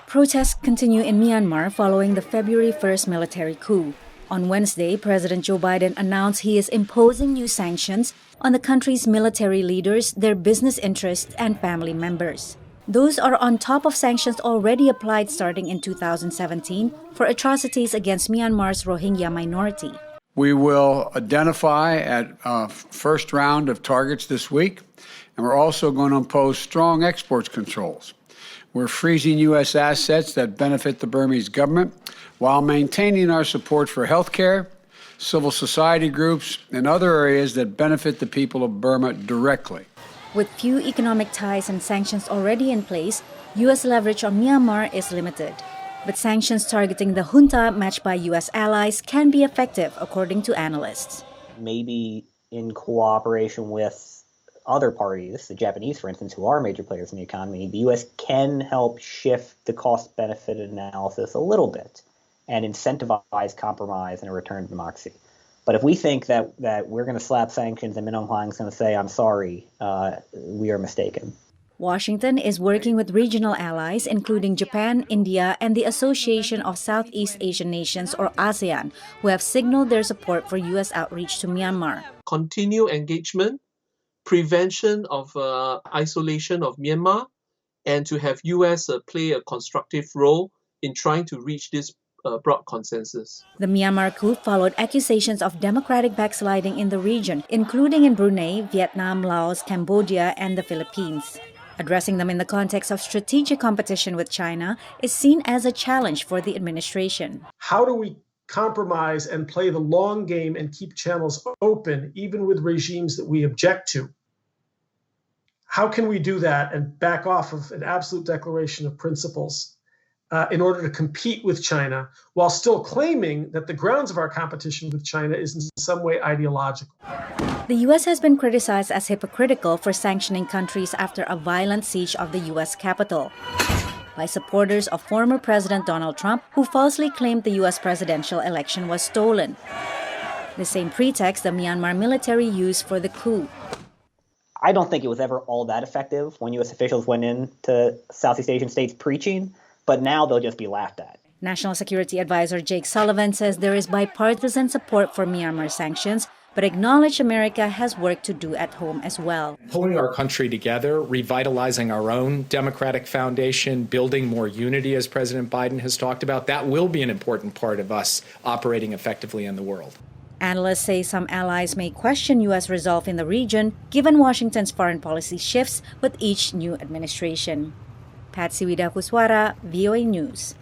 Protests continue in Myanmar following the February 1st military coup. On Wednesday, President Joe Biden announced he is imposing new sanctions on the country's military leaders, their business interests, and family members. Those are on top of sanctions already applied starting in 2017 for atrocities against Myanmar's Rohingya minority. We will identify at first round of targets this week, and we're also going to impose strong exports controls. We're freezing U.S. assets that benefit the Burmese government while maintaining our support for healthcare, civil society groups, and other areas that benefit the people of Burma directly. With few economic ties and sanctions already in place, U.S. leverage on Myanmar is limited. But sanctions targeting the junta matched by U.S. allies can be effective, according to analysts. Maybe in cooperation with other parties, the Japanese, for instance, who are major players in the economy, the U.S. can help shift the cost-benefit analysis a little bit and incentivize compromise and a return to democracy. But if we think that we're going to slap sanctions and Min Aung Hlaing's going to say, I'm sorry, we are mistaken. Washington is working with regional allies, including Japan, India, and the Association of Southeast Asian Nations, or ASEAN, who have signaled their support for U.S. outreach to Myanmar. Continue engagement, prevention of isolation of Myanmar, and to have U.S. Play a constructive role in trying to reach this broad consensus. The Myanmar coup followed accusations of democratic backsliding in the region, including in Brunei, Vietnam, Laos, Cambodia, and the Philippines. Addressing them in the context of strategic competition with China is seen as a challenge for the administration. How do we compromise and play the long game and keep channels open, even with regimes that we object to? How can we do that and back off of an absolute declaration of principles in order to compete with China while still claiming that the grounds of our competition with China is in some way ideological? The U.S. has been criticized as hypocritical for sanctioning countries after a violent siege of the U.S. Capitol by supporters of former President Donald Trump, who falsely claimed the U.S. presidential election was stolen. The same pretext the Myanmar military used for the coup. I don't think it was ever all that effective when U.S. officials went into Southeast Asian states preaching, but now they'll just be laughed at. National Security Advisor Jake Sullivan says there is bipartisan support for Myanmar sanctions, but acknowledged America has work to do at home as well. Pulling our country together, revitalizing our own democratic foundation, building more unity, as President Biden has talked about, that will be an important part of us operating effectively in the world. Analysts say some allies may question U.S. resolve in the region, given Washington's foreign policy shifts with each new administration. Patsy Widakuswara, VOA News.